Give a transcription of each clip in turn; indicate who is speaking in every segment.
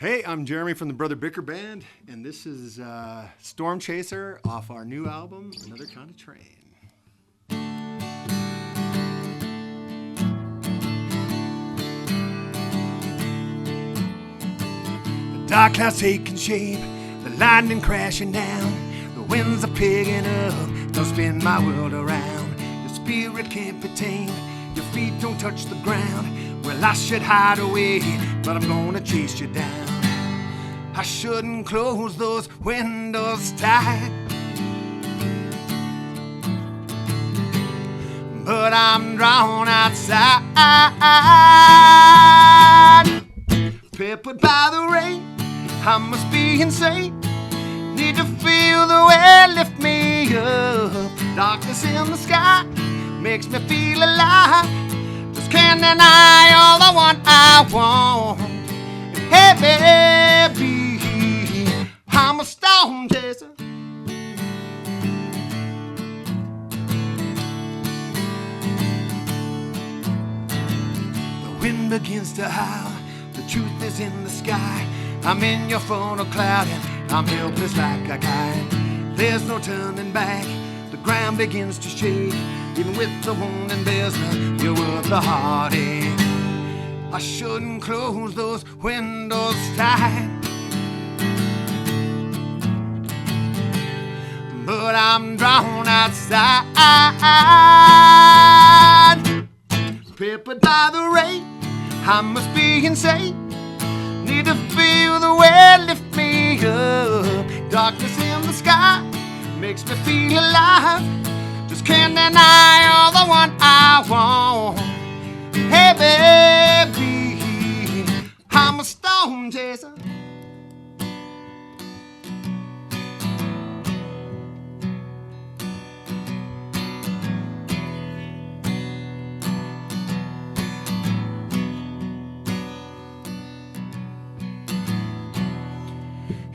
Speaker 1: Hey, I'm Jeremy from the Brother Bicker Band, and this is Storm Chaser off our new album, Another Kind of Train. The dark clouds taking shape, the lightning crashing down, the winds are picking up, don't spin my world around. Your spirit can't be tamed, your feet don't touch the ground. Well, I should hide away, but I'm gonna chase you down. I shouldn't close those windows tight, but I'm drawn outside. Peppered by the rain, I must be insane. Need to feel the wind lift me up. Darkness in the sky makes me feel alive. Just can't deny all the one I want. Hey baby, I'm a storm chaser. The wind begins to howl, the truth is in the sky. I'm in your funnel cloud and I'm helpless like a kite. There's no turning back, the ground begins to shake. Even with the warning bells, you're worth the heartache. I shouldn't close those windows tight, but I'm drawn outside. Peppered by the rain, I must be insane. Need to feel the wind lift me up. Darkness in the sky makes me feel alive. Just can't deny all the one I want. Hey baby, I'm a storm chaser.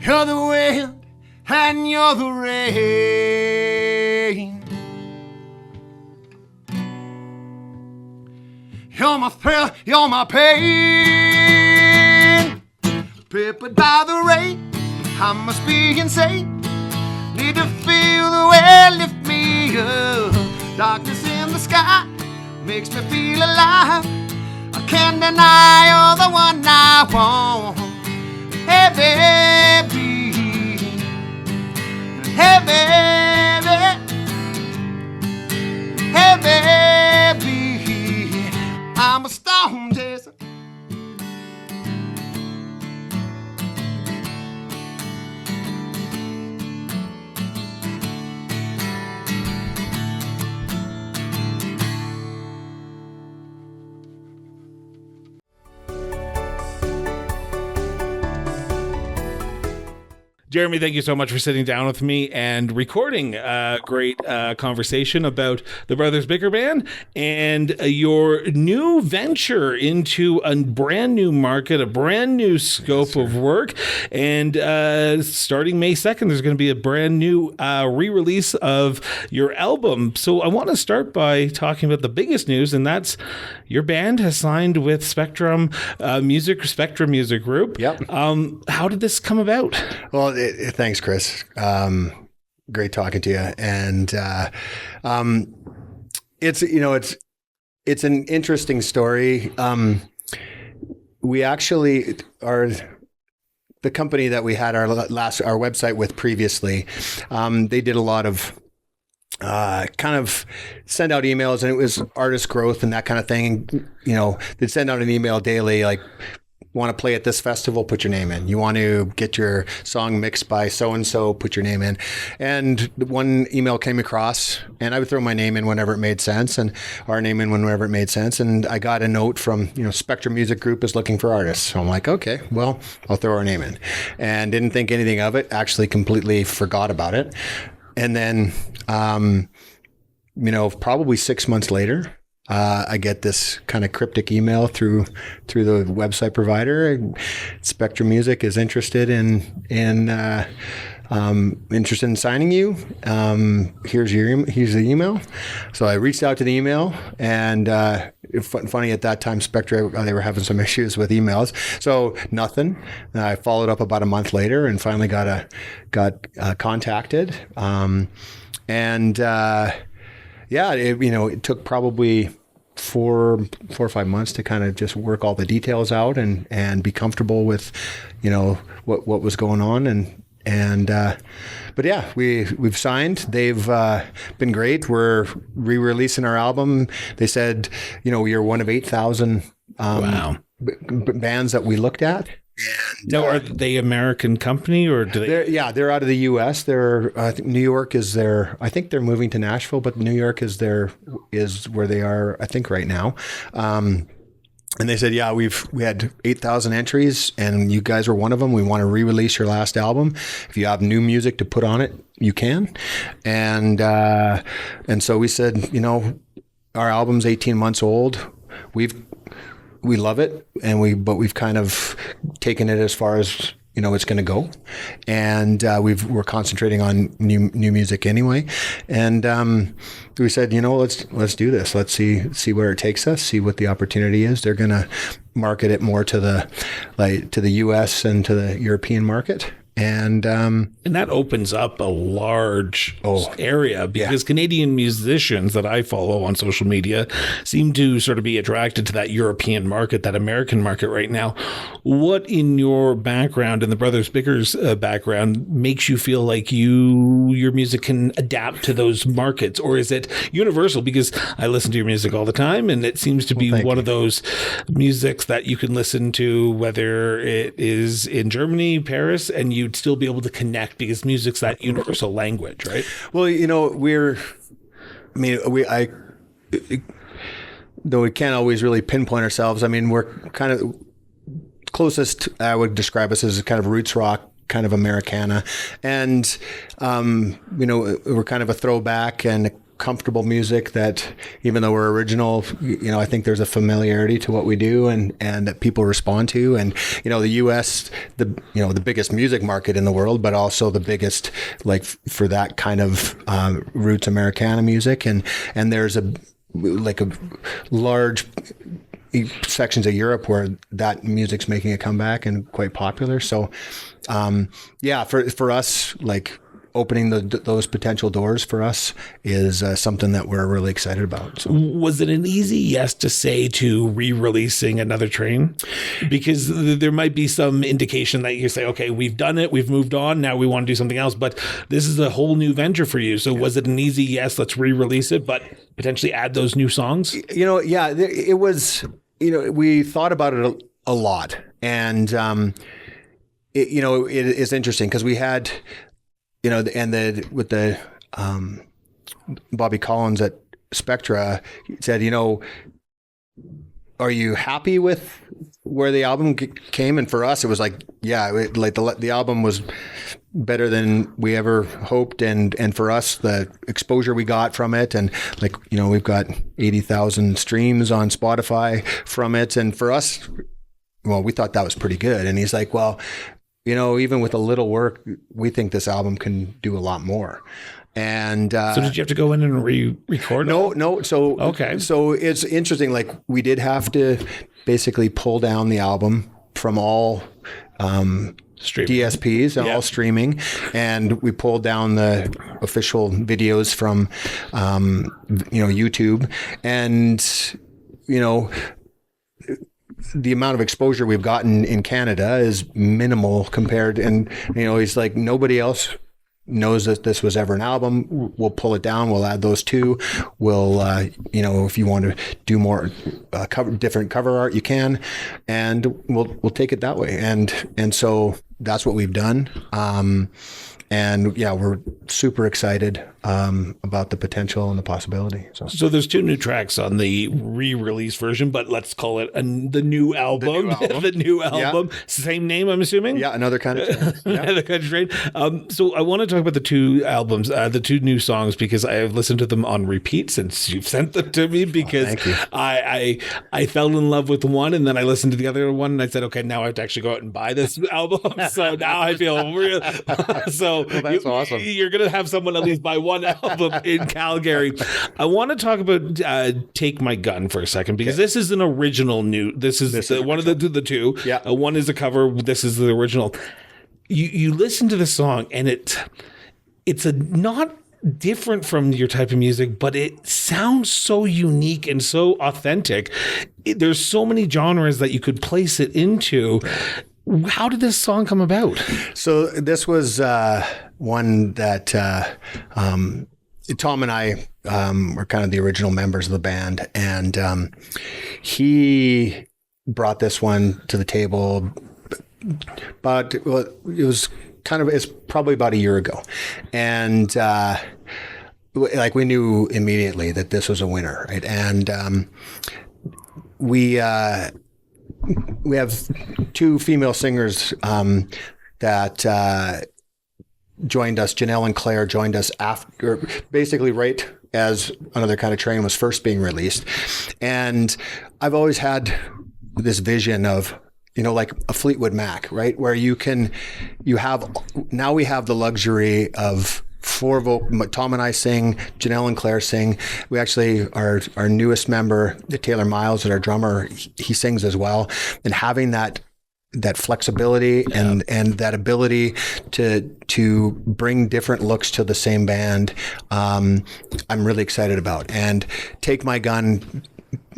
Speaker 1: You're the wind and you're the rain. You're my thrill, you're my pain. Peppered by the rain, I must be insane. Need to feel the wind lift me up. Darkness in the sky makes me feel alive. I can't deny all the one I want. Hey baby, hey baby, hey baby, I'm a storm chaser.
Speaker 2: Jeremy, thank you so much for sitting down with me and recording a great conversation about the Brothers Bicker Band and your new venture into a brand new market, a brand new scope of work. And starting May 2nd, there's going to be a brand new re-release of your album. So I want to start by talking about the biggest news, and that's your band has signed with Spectra Music Group.
Speaker 1: Yep.
Speaker 2: How did this come about?
Speaker 1: Well, thanks, Chris. Great talking to you. And it's an interesting story. We actually are the company that we had our website with previously. They did a lot of kind of send out emails, and it was artist growth and that kind of thing. You know, they'd send out an email daily, like, want to play at this festival, put your name in. You want to get your song mixed by so-and-so, put your name in. And one email came across, and I would throw my name in whenever it made sense, and our name in whenever it made sense. And I got a note from, Spectra Music Group is looking for artists. So I'm like, okay, well, I'll throw our name in. And didn't think anything of it, actually completely forgot about it. And then, probably 6 months later, I get this kind of cryptic email through the website provider. Spectra Music is interested in interested in signing you. Here's the email. So I reached out to the email, and funny at that time, Spectra, they were having some issues with emails, so nothing. I followed up about a month later and finally got contacted. It took probably 4 or 5 months to kind of just work all the details out and be comfortable with, what was going on. But yeah, we've signed. They've been great. We're re-releasing our album. They said, you're one of 8,000 bands that we looked at.
Speaker 2: Now, are they American company or do they?
Speaker 1: They're out of the U.S. I think New York is I think they're moving to Nashville, but New York is where they are, I think, right now. And they said, we had 8,000 entries, and you guys were one of them. We want to re-release your last album. If you have new music to put on it, you can. And so we said, our album's 18 months old. We love it, but we've kind of taken it as far as it's going to go, and we're concentrating on new music anyway. And we said, let's do this. Let's see where it takes us. See what the opportunity is. They're going to market it more to the U.S. and to the European market. And
Speaker 2: that opens up a large area because Canadian musicians that I follow on social media seem to sort of be attracted to that European market, that American market right now. What in your background and the Brothers Bicker's background makes you feel like your music can adapt to those markets, or is it universal? Because I listen to your music all the time, and it seems to be one of those musics that you can listen to whether it is in Germany, Paris, and you'd still be able to connect because music's that universal language, right?
Speaker 1: Well, though we can't always really pinpoint ourselves. I mean, we're kind of closest, I would describe us as kind of roots rock, kind of Americana. And, we're kind of a throwback and comfortable music that, even though we're original, I think there's a familiarity to what we do and that people respond to. And, the U.S., the biggest music market in the world, but also the biggest, for that kind of roots Americana music. And there's a large sections of Europe where that music's making a comeback and quite popular. So, for us, opening those potential doors for us is something that we're really excited about. So.
Speaker 2: Was it an easy yes to say to re-releasing Another Train? Because there might be some indication that you say, okay, we've done it, we've moved on, now we want to do something else, but this is a whole new venture for you. So was it an easy yes, let's re-release it, but potentially add those new songs?
Speaker 1: It was, we thought about it a lot. And, it is interesting because we had... with the Bobby Collins at Spectra said, are you happy with where the album came? And for us, it was the album was better than we ever hoped. And for us, the exposure we got from it, and we've got 80,000 streams on Spotify from it. And for us, we thought that was pretty good. And he's like, well, even with a little work, we think this album can do a lot more. And
Speaker 2: so did you have to go in and re-record?
Speaker 1: No. So okay. So it's interesting. We did have to basically pull down the album from all DSPs and all streaming, and we pulled down the official videos from YouTube, and the amount of exposure we've gotten in Canada is minimal compared. And, he's like, nobody else knows that this was ever an album. We'll pull it down. We'll add those two. We'll, if you want to do more different cover art, you can, and we'll take it that way. And so that's what we've done. We're super excited about the potential and the possibility.
Speaker 2: So there's 2 new tracks on the re-release version, but let's call it the new album. The new album. Yeah. Same name, I'm assuming?
Speaker 1: Yeah, Another Kind of Train. Yeah.
Speaker 2: Another Kind of Train. So I want to talk about the 2 albums, the 2 new songs, because I have listened to them on repeat since you've sent them to me, because I fell in love with one, and then I listened to the other one, and I said, okay, now I have to actually go out and buy this album. So now I feel real. So So
Speaker 1: that's awesome.
Speaker 2: You're going to have someone at least buy one album in Calgary. I want to talk about Take My Gun for a second, because this is an original new. This is one of the two.
Speaker 1: Yeah.
Speaker 2: One is a cover. This is the original. You listen to the song, and it's a not different from your type of music, but it sounds so unique and so authentic. There's so many genres that you could place it into. How did this song come about?
Speaker 1: So this was one that Tom and I were kind of the original members of the band, and he brought this one to the table. But it was it's probably about a year ago, and like we knew immediately that this was a winner, right? And we have two female singers that joined us. Janelle and Claire joined us after, basically right as Another Kind of Train was first being released, and I've always had this vision of, like a Fleetwood Mac, right? Where we have the luxury of four Tom and I sing, Janelle and Claire sing. We actually, our newest member, Taylor Miles, our drummer, he sings as well. And having that flexibility and that ability to bring different looks to the same band, I'm really excited about. And Take My Gun,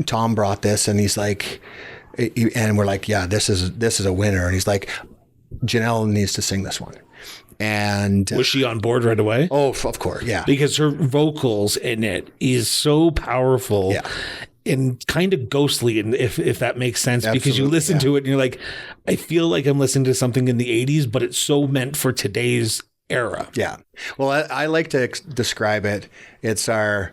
Speaker 1: Tom brought this, and he's like, and we're like, yeah, this is a winner. And he's like, Janelle needs to sing this one. And
Speaker 2: was she on board right away?
Speaker 1: Oh, of course, yeah.
Speaker 2: Because her vocals in it is so powerful, and kind of ghostly, and if that makes sense. Absolutely, because you listen to it and you're like, I feel like I'm listening to something in the 80s, but it's so meant for today's era.
Speaker 1: Yeah. Well, I like to describe it. It's our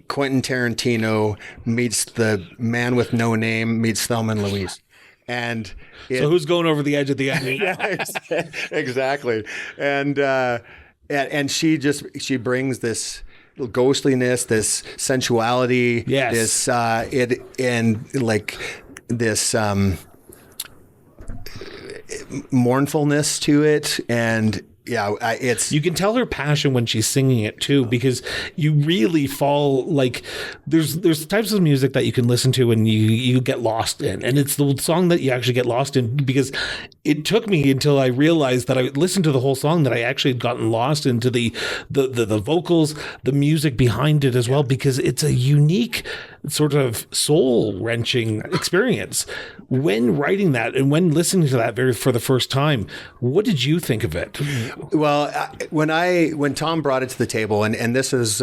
Speaker 1: Quentin Tarantino meets the Man with No Name meets Thelma and Louise. And
Speaker 2: so who's going over the edge at the end?
Speaker 1: Yeah, exactly. And she brings this ghostliness, this sensuality, this this mournfulness to it, and it's,
Speaker 2: you can tell her passion when she's singing it too, because you really fall, like, there's types of music that you can listen to and you get lost in, and it's the song that you actually get lost in, because it took me until I realized that I listened to the whole song that I actually had gotten lost into the vocals, the music behind it as well, because it's a unique sort of soul-wrenching experience. When writing that and when listening to that for the first time, what did you think of it?
Speaker 1: Well, when Tom brought it to the table, and this is,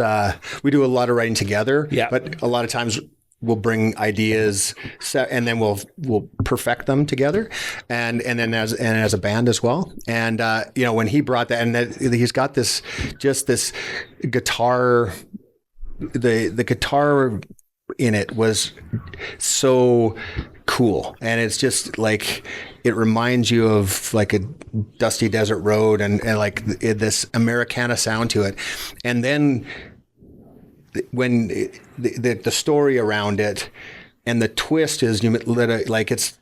Speaker 1: we do a lot of writing together, but a lot of times we'll bring ideas and then we'll perfect them together, and then as a band as well. And when he brought that, and he's got this guitar, the guitar in it was so cool, and it's just like, it reminds you of like a dusty desert road, and like this Americana sound to it. And then when the story around it and the twist is, like, it's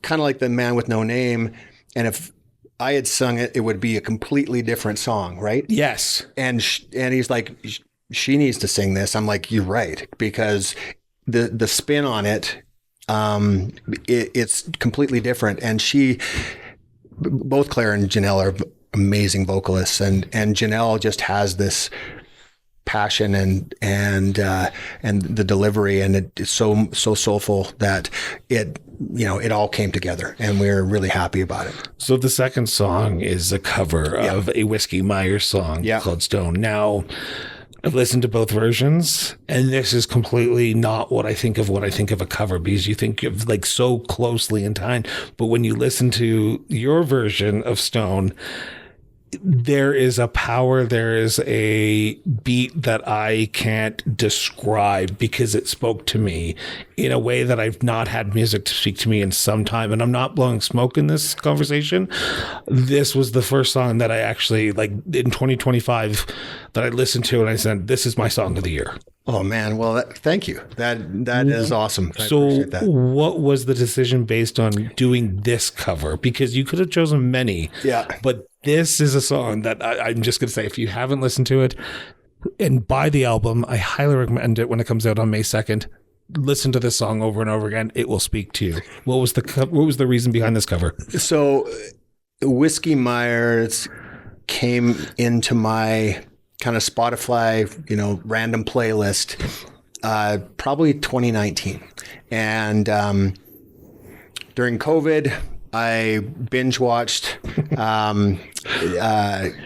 Speaker 1: kind of like the Man with No Name, and if I had sung it, it would be a completely different song, right?
Speaker 2: Yes.
Speaker 1: And he's like, she needs to sing this. I'm like, you're right, because the spin on it, it's completely different. And both Claire and Janelle are amazing vocalists, and Janelle just has this passion and the delivery, and it's so soulful that it all came together, and we're really happy about it.
Speaker 2: So the second song is a cover of a Whiskey Myers song called Stone. Now, I've listened to both versions, and this is completely not what I think of a cover, because you think of like so closely in time. But when you listen to your version of Stone, there is a power, there is a beat that I can't describe, because it spoke to me in a way that I've not had music to speak to me in some time. And I'm not blowing smoke in this conversation. This was the first song that I actually, like, in 2025, that I listened to, and I said, this is my song of the year.
Speaker 1: Oh man, well, thank you. That is awesome. I
Speaker 2: So
Speaker 1: appreciate that.
Speaker 2: what was the decision based on doing this cover? Because you could have chosen many,
Speaker 1: Yeah.
Speaker 2: but this is a song that I'm just going to say, if you haven't listened to it and buy the album, I highly recommend it when it comes out on May 2nd. Listen to this song over and over again. It will speak to you. What was the reason behind this cover?
Speaker 1: So Whiskey Myers came into my kind of Spotify, random playlist, probably 2019. And during COVID, I binge watched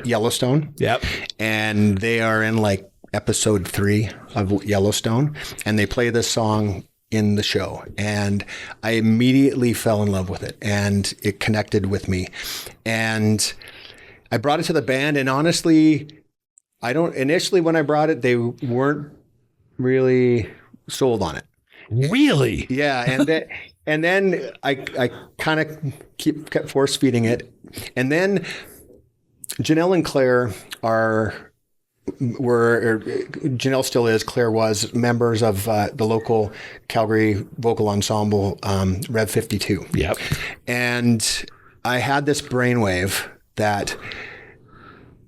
Speaker 1: Yellowstone.
Speaker 2: Yep.
Speaker 1: And they are in like episode 3 of Yellowstone, and they play this song in the show, and I immediately fell in love with it, and it connected with me, and I brought it to the band. And honestly, initially when I brought it, they weren't really sold on it.
Speaker 2: Really?
Speaker 1: Yeah. And then I kind of kept force feeding it. And then Janelle and Claire Janelle still is, Claire was members of the local Calgary vocal ensemble, Rev 52.
Speaker 2: Yep.
Speaker 1: And I had this brainwave that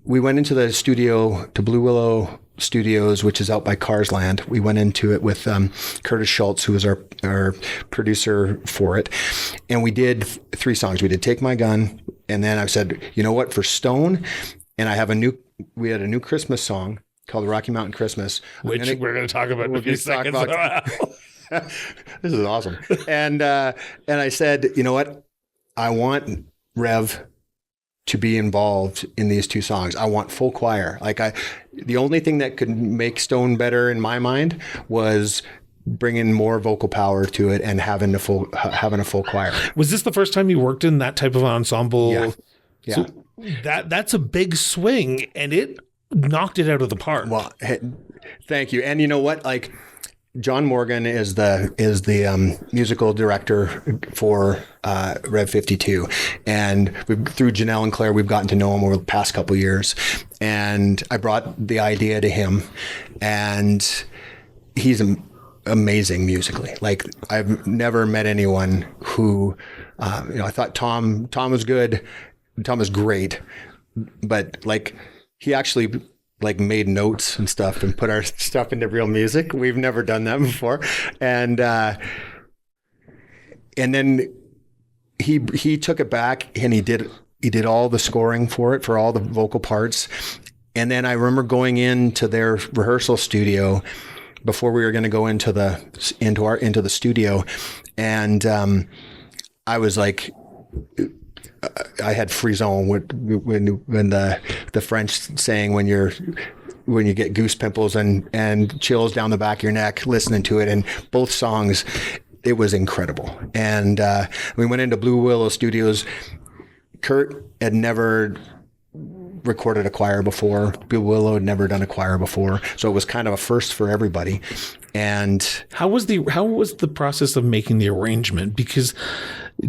Speaker 1: we went into the studio to Blue Willow Studios, which is out by Carsland. We went into it with Curtis Schultz, who was our producer for it. And we did 3 songs. We did Take My Gun. And then I said, you know what, for Stone, and we had a new Christmas song called Rocky Mountain Christmas,
Speaker 2: which we're going to talk about in a few seconds.
Speaker 1: This is awesome. And I said, you know what? I want Rev to be involved in these 2 songs. I want full choir. The only thing that could make Stone better in my mind was bringing more vocal power to it and having a full choir.
Speaker 2: Was this the first time you worked in that type of ensemble?
Speaker 1: Yeah.
Speaker 2: So that's a big swing, and it knocked it out of the park.
Speaker 1: Well, thank you. And you know what? John Morgan is the musical director for Rev 52, and through Janelle and Claire, we've gotten to know him over the past couple of years. And I brought the idea to him, and he's amazing musically. I've never met anyone who, I thought Tom was good. Tom was great, but he actually made notes and stuff and put our stuff into real music. We've never done that before. And then he took it back, and he did all the scoring for it, for all the vocal parts. And then I remember going into their rehearsal studio before we were going to go into the studio. And I was like, I had frisson when the French saying when you get goose pimples and chills down the back of your neck listening to it. And both songs, it was incredible. And we went into Blue Willow Studios. Kurt had never recorded a choir before. Blue Willow had never done a choir before, so it was kind of a first for everybody. And
Speaker 2: how was the process of making the arrangement? Because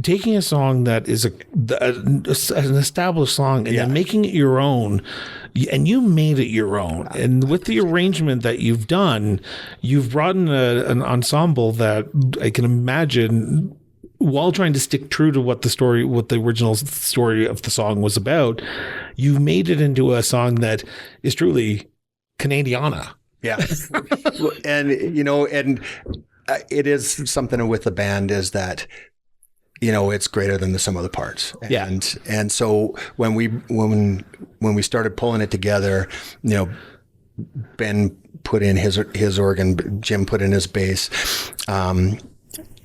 Speaker 2: taking a song that is an established song and then making it your own, and you made it your own, and with the arrangement that you've done, you've brought in an ensemble that I can imagine, while trying to stick true to what the original story of the song was about, you've made it into a song that is truly Canadiana.
Speaker 1: Yeah. And it is something with the band is that, it's greater than the sum of the parts. And so when we started pulling it together, Ben put in his organ, Jim put in his bass.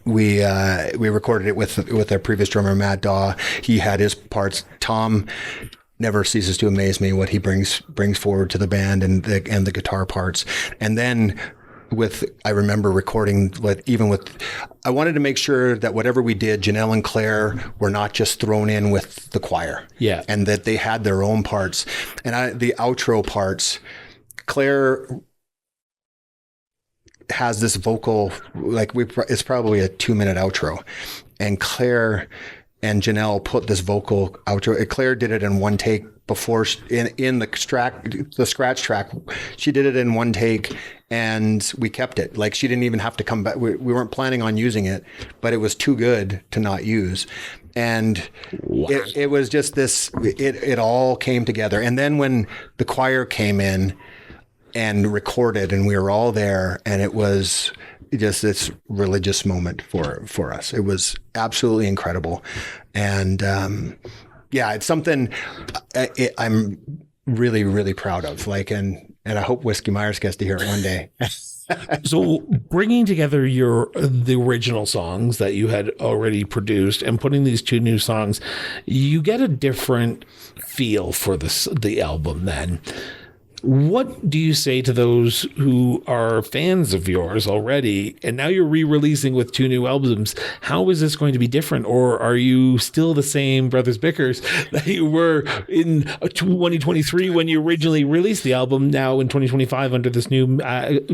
Speaker 1: We recorded it with our previous drummer, Matt Daw. He had his parts. Tom never ceases to amaze me what he brings forward to the band and the guitar parts. And then I remember recording I wanted to make sure that whatever we did, Janelle and Claire were not just thrown in with the choir. Yeah. And that they had their own parts. And the outro parts, Claire has this vocal, it's probably a 2-minute outro. And Claire and Janelle put this vocal outro. Claire did it in one take before in the scratch track. She did it in one take, and we kept it. Like, she didn't even have to come back. We weren't planning on using it, but it was too good to not use. And it was just this, it all came together. And then when the choir came in and recorded, and we were all there, and it was just this religious moment for us. It was absolutely incredible. And it's something I'm really, really proud of. Like, and I hope Whiskey Myers gets to hear it one day.
Speaker 2: So bringing together the original songs that you had already produced and putting these two new songs, you get a different feel for the album then. What do you say to those who are fans of yours already, and now you're re-releasing with two new albums? How is this going to be different? Or are you still the same Brothers Bickers that you were in 2023 when you originally released the album, now in 2025 under this new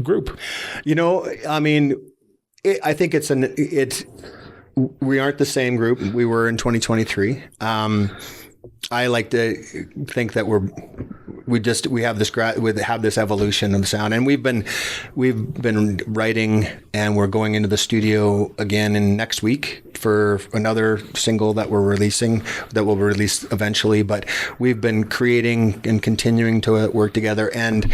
Speaker 2: group?
Speaker 1: I mean, I think we aren't the same group we were in 2023. I like to think that we have this evolution of sound, and we've been writing, and we're going into the studio again in next week for another single that we'll release eventually. But we've been creating and continuing to work together, and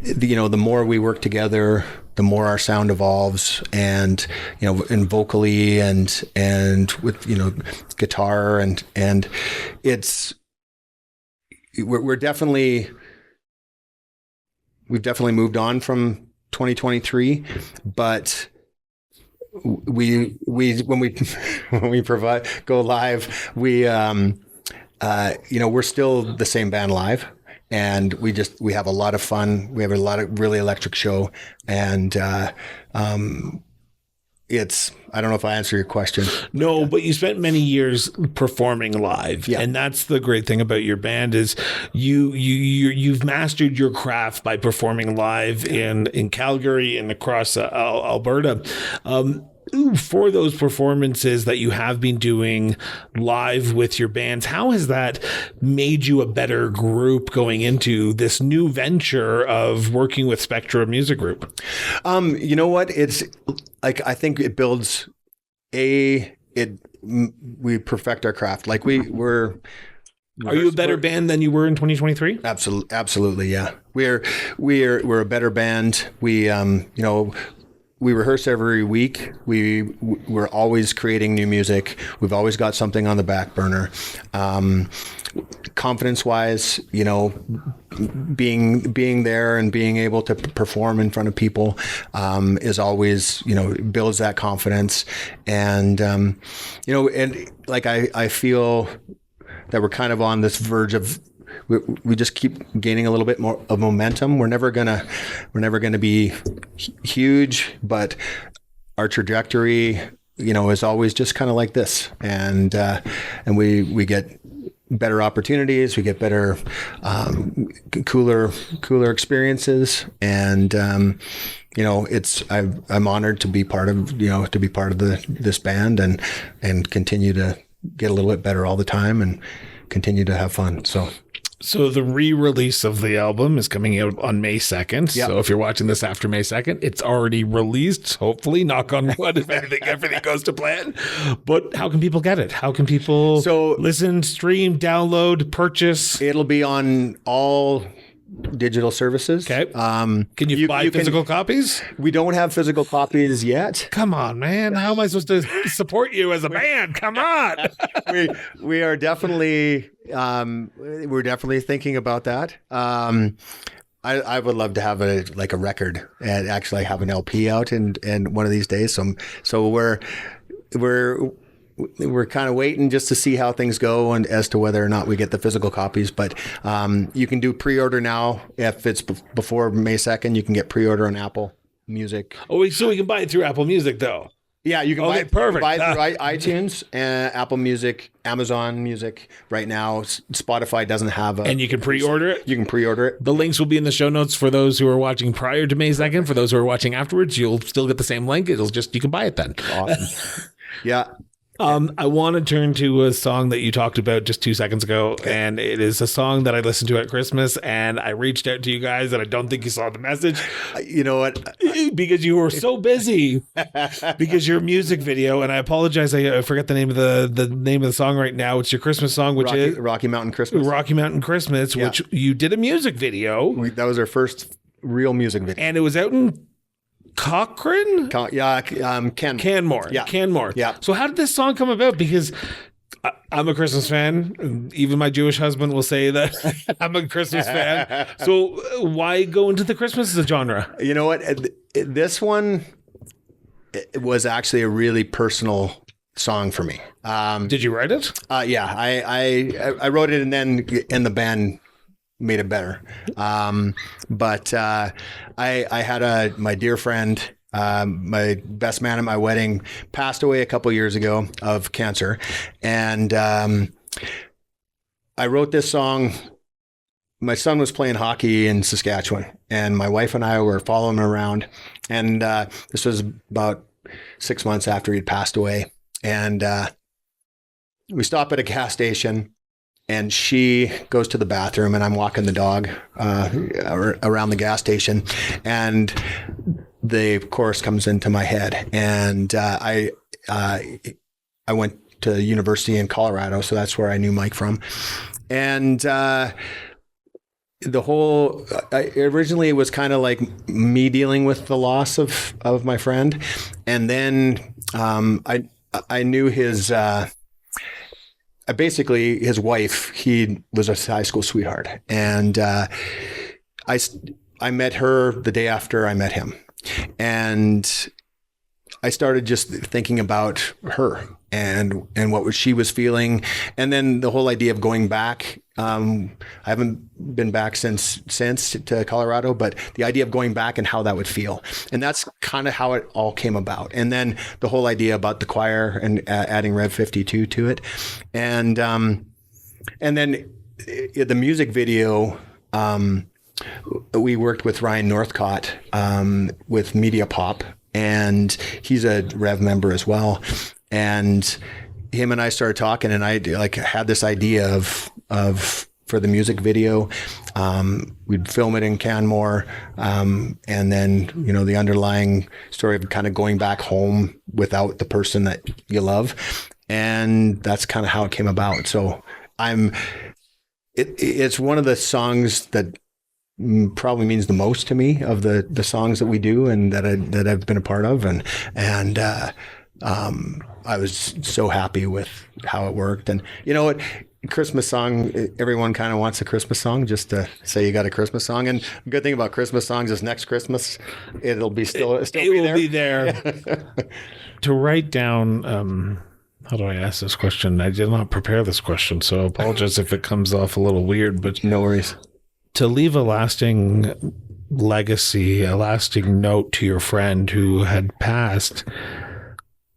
Speaker 1: the more we work together, the more our sound evolves, and and vocally and with guitar and we've definitely moved on from 2023, but when we go live, we're still the same band live. And we have a lot of fun. We have a lot of really electric show, and I don't know if I answer your question.
Speaker 2: No, but you spent many years performing live, and that's the great thing about your band is you've mastered your craft by performing live in Calgary and across Alberta. For those performances that you have been doing live with your bands, how has that made you a better group going into this new venture of working with Spectra Music Group?
Speaker 1: You know what? It's like, I think it builds we perfect our craft. Like are
Speaker 2: you a better band than you were in 2023?
Speaker 1: Absolutely. Yeah. We're a better band. We rehearse every week. We're always creating new music. We've always got something on the back burner. Confidence-wise, being there and being able to perform in front of people is always, builds that confidence. And and like I feel that we're kind of on this verge of. We just keep gaining a little bit more of momentum. We're never gonna be huge, but our trajectory, is always just kind of like this. And we get better opportunities. We get better, cooler experiences. And I'm honored to be part of this band and continue to get a little bit better all the time and continue to have fun.
Speaker 2: So the re-release of the album is coming out on May 2nd. Yep. So if you're watching this after May 2nd, it's already released, hopefully, knock on wood, if everything goes to plan. But how can people get it? How can people listen, stream, download, purchase?
Speaker 1: It'll be on all digital services.
Speaker 2: Okay. Can you buy physical copies?
Speaker 1: We don't have physical copies yet.
Speaker 2: Come on, man. How am I supposed to support you as a band? Come on.
Speaker 1: we are definitely we're definitely thinking about that. I would love to have a record and actually have an LP out and one of these days. So we're kind of waiting just to see how things go and as to whether or not we get the physical copies. But you can do pre-order now. If it's before May 2nd, you can get pre-order on Apple Music.
Speaker 2: Oh, so we can buy it through Apple Music, though?
Speaker 1: Yeah, you can buy it through iTunes, Apple Music, Amazon Music. Right now, Spotify doesn't have
Speaker 2: and you can pre-order it?
Speaker 1: You can pre-order it.
Speaker 2: The links will be in the show notes for those who are watching prior to May 2nd. For those who are watching afterwards, you'll still get the same link. You can buy it then.
Speaker 1: Awesome. Yeah.
Speaker 2: I want to turn to a song that you talked about just 2 seconds ago, and it is a song that I listened to at Christmas, and I reached out to you guys, and I don't think you saw the message.
Speaker 1: You know what?
Speaker 2: Because you were so busy because your music video, and I apologize, I forget the name of the song right now. It's your Christmas song, which is
Speaker 1: Rocky Mountain Christmas.
Speaker 2: Rocky Mountain Christmas, which you did a music video.
Speaker 1: That was our first real music video.
Speaker 2: And it was out in Cochrane?
Speaker 1: Canmore.
Speaker 2: Yeah. Canmore.
Speaker 1: Yeah.
Speaker 2: So how did this song come about? Because I'm a Christmas fan. Even my Jewish husband will say that I'm a Christmas fan. So why go into the Christmas genre?
Speaker 1: You know what? This one was actually a really personal song for me.
Speaker 2: Did you write it?
Speaker 1: Yeah, I wrote it, and then the band made it better. But I had my dear friend, my best man at my wedding, passed away a couple years ago of cancer. And I wrote this song. My son was playing hockey in Saskatchewan, and my wife and I were following him around. And this was about 6 months after he'd passed away. And we stop at a gas station, and she goes to the bathroom, and I'm walking the dog around the gas station, and the chorus comes into my head. And I went to university in Colorado, so that's where I knew Mike from. And originally it was kind of like me dealing with the loss of my friend, and then I knew his. Basically, his wife, he was a high school sweetheart. And I met her the day after I met him. And I started just thinking about her and what she was feeling. And then the whole idea of going back. I haven't been back since to Colorado, but the idea of going back and how that would feel. And that's kind of how it all came about. And then the whole idea about the choir and adding Rev 52 to it. And then the music video, we worked with Ryan Northcott with Media Pop, and he's a Rev member as well. And him and I started talking, and I had this idea of for the music video. We'd film it in Canmore, and then the underlying story of kind of going back home without the person that you love, and that's kind of how it came about. So it's one of the songs that probably means the most to me of the songs that we do and that I've been a part of, and I was so happy with how it worked. And you know what? Christmas song, everyone kind of wants a Christmas song just to say you got a Christmas song. And the good thing about Christmas songs is next Christmas, it'll be still be there.
Speaker 2: To write down, how do I ask this question? I did not prepare this question, so I apologize if it comes off a little weird, but
Speaker 1: no worries.
Speaker 2: To leave a lasting legacy, a lasting note to your friend who had passed,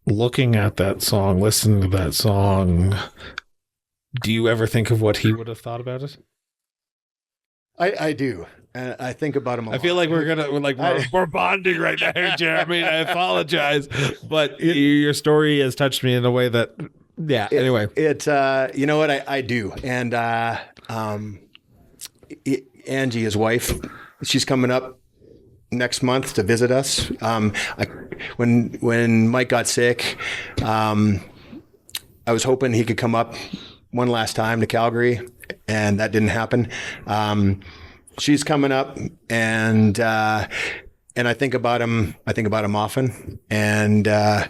Speaker 2: looking at that song, listening to that song, do you ever think of what he would have thought about it?
Speaker 1: I do. I think about him a lot.
Speaker 2: I feel like we're bonding right now, Jeremy. I apologize, but your story has touched me in a way that, anyway.
Speaker 1: You know what? I do. And Angie, his wife, she's coming up next month to visit us. When Mike got sick, I was hoping he could come up one last time to Calgary, and that didn't happen. She's coming up, and I think about him. I think about him often, and I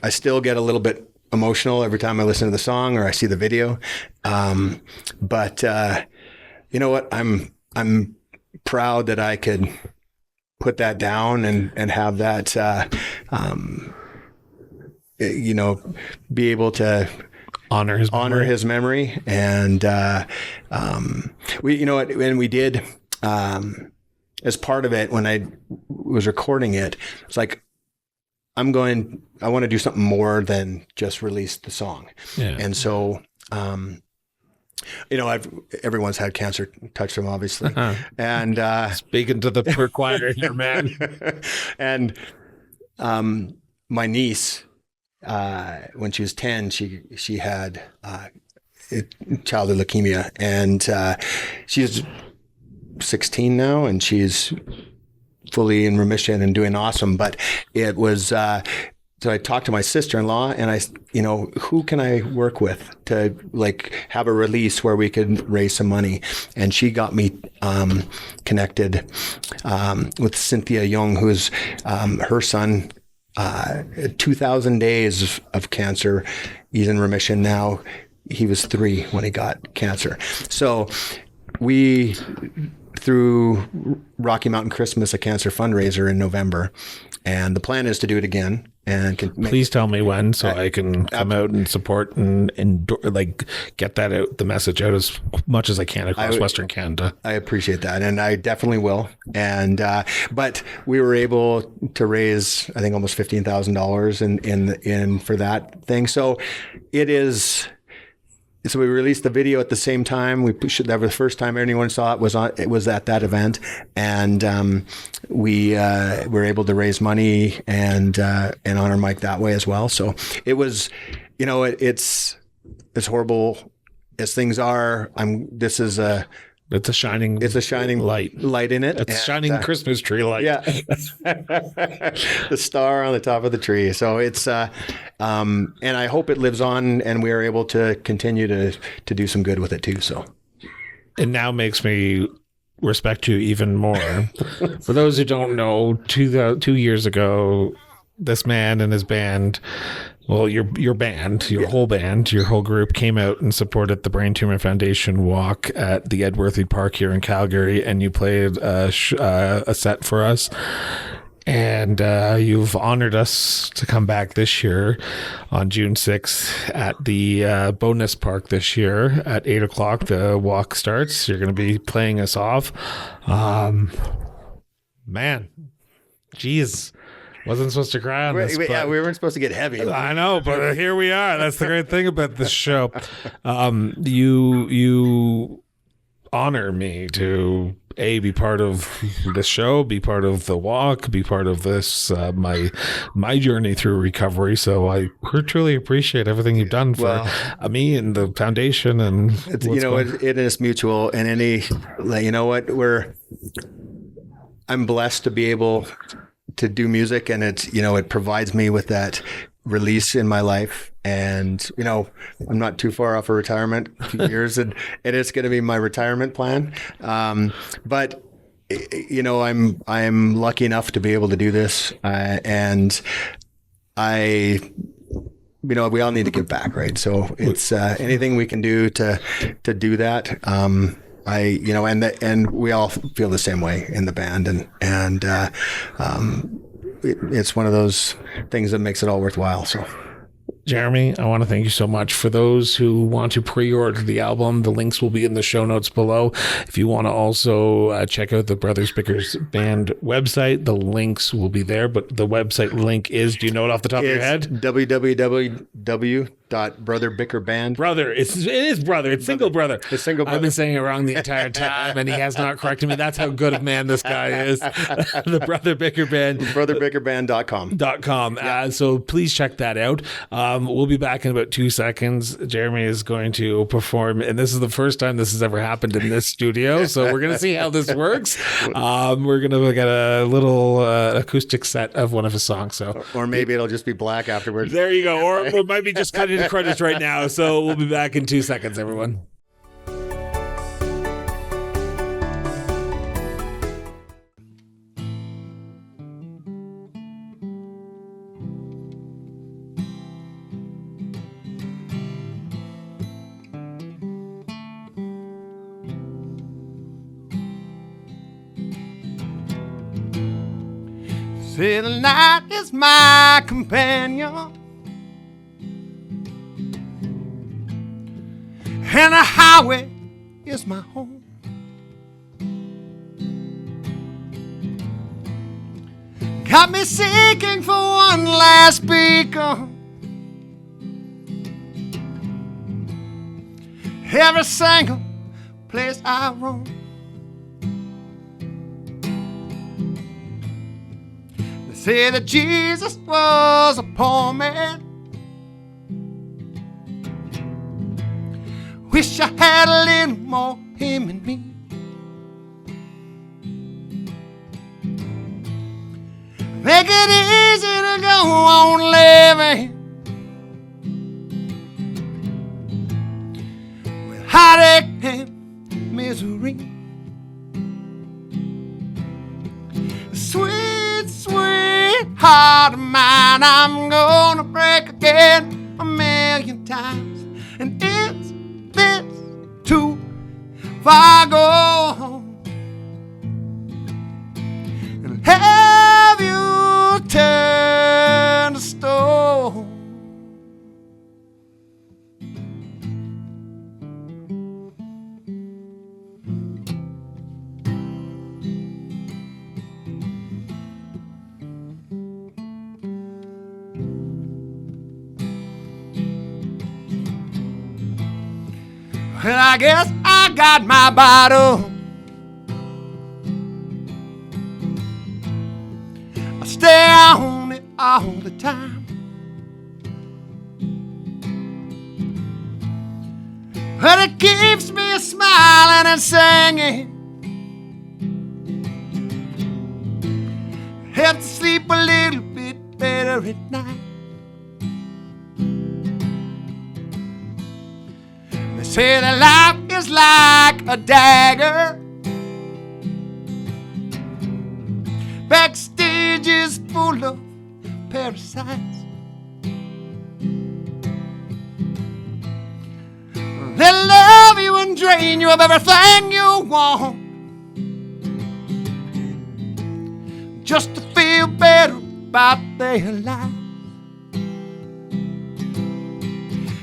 Speaker 1: still get a little bit emotional every time I listen to the song or I see the video. But you know what? I'm proud that I could put that down and have that, be able to
Speaker 2: honor his memory.
Speaker 1: And when we did, as part of it, when I was recording it, it's like, I want to do something more than just release the song. Yeah. And so, everyone's had cancer touch them, obviously. And
Speaker 2: speaking to the choir here, man.
Speaker 1: And my niece, when she was 10, she had childhood leukemia, and she's 16 now, and she's fully in remission and doing awesome. But it was so I talked to my sister-in-law, and who can I work with to like have a release where we could raise some money? And she got me connected with Cynthia Young, who's her son, 2,000 days of cancer. He's in remission now. He was 3 when he got cancer. So we, through Rocky Mountain Christmas, a cancer fundraiser in November, and the plan is to do it again. And
Speaker 2: please tell me when, so I can come out and support and like get that out, the message out as much as I can across Western Canada.
Speaker 1: I appreciate that, and I definitely will. And but we were able to raise, I think, almost $15,000 in for that thing. So it is. So we released the video at the same time. That was the first time anyone saw it was at that event, and we were able to raise money and honor Mike that way as well. So it was, it's as horrible as things are. It's a shining light in it.
Speaker 2: It's a shining Christmas tree light.
Speaker 1: Yeah. The star on the top of the tree. So it's, and I hope it lives on and we are able to continue to do some good with it too. So
Speaker 2: it now makes me respect you even more. For those who don't know, 2 years ago, this man and his band, well, your band, your whole band, your whole group came out and supported the Brain Tumor Foundation walk at the Edworthy Park here in Calgary, and you played a set for us. And you've honored us to come back this year on June 6th at the Bonus Park this year at 8 o'clock. The walk starts. You're going to be playing us off. Man, geez. Wasn't supposed to cry on this.
Speaker 1: Yeah, we weren't supposed to get heavy.
Speaker 2: I know, but here we are. That's the great thing about this show. You honor me to be part of this show, be part of the walk, be part of this my journey through recovery. So I truly appreciate everything you've done for me and the foundation. And
Speaker 1: it is mutual. And I'm blessed to be able to do music, and it provides me with that release in my life. And I'm not too far off of retirement, a few years, and it's going to be my retirement plan. But I'm lucky enough to be able to do this, and we all need to give back, right? So it's anything we can do to do that. And we all feel the same way in the band, and it's one of those things that makes it all worthwhile. So,
Speaker 2: Jeremy, I want to thank you so much. For those who want to pre-order the album, the links will be in the show notes below. If you want to also check out the Brothers Bicker Band website, the links will be there. But the website link is, do you know it off the top of your head?
Speaker 1: www.brotherbickerband.
Speaker 2: Brother. It is brother. It's single brother.
Speaker 1: It's single brother.
Speaker 2: I've been saying it wrong the entire time, and he has not corrected me. That's how good of man this guy is. The Brother Bicker Band.
Speaker 1: Brotherbickerband.com.
Speaker 2: Yeah. So please check that out. We'll be back in about 2 seconds. Jeremy is going to perform, and this is the first time this has ever happened in this studio. So we're going to see how this works. We're going to get a little acoustic set of one of his songs.
Speaker 1: Or maybe it'll just be black afterwards.
Speaker 2: There you go. Or it might be just cutting the credits right now. So we'll be back in 2 seconds, everyone.
Speaker 1: Say the night is my companion, and the highway is my home. Got me seeking for one last beacon. Every single place I roam. Say that Jesus was a poor man, Wish I had a little more him in me. Make it easy to go on living with heartache and misery. Sweet, sweet heart of mine, I'm gonna break again 1,000,000 times. And is this too far gone? And have you turned to stone? Well, I guess I got my bottle. I stay on it all the time. But it keeps me smiling and singing. Helps to sleep a little bit better at night. Say that life is like a dagger. Backstage is full of parasites. They'll love you and drain you of everything you want, just to feel better about their life.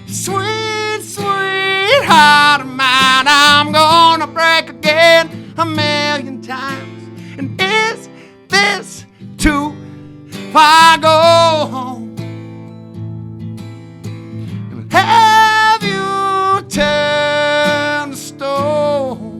Speaker 1: Sweet, sweet heart of mine, I'm gonna break again 1,000,000 times. And is this too far gone? Have you turned to stone?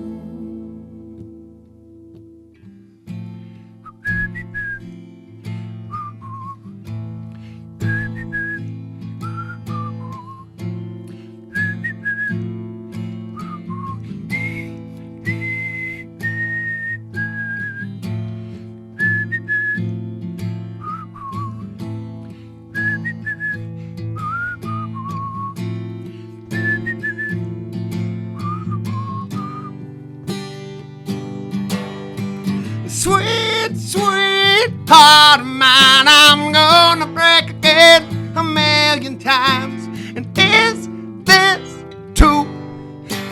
Speaker 1: Sweet, sweet heart of mine, I'm gonna break again 1,000,000 times. And is this too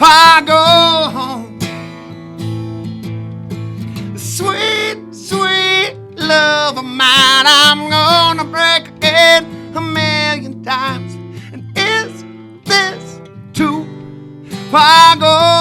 Speaker 1: far gone? Sweet, sweet love of mine, I'm gonna break again 1,000,000 times. And is this too far gone?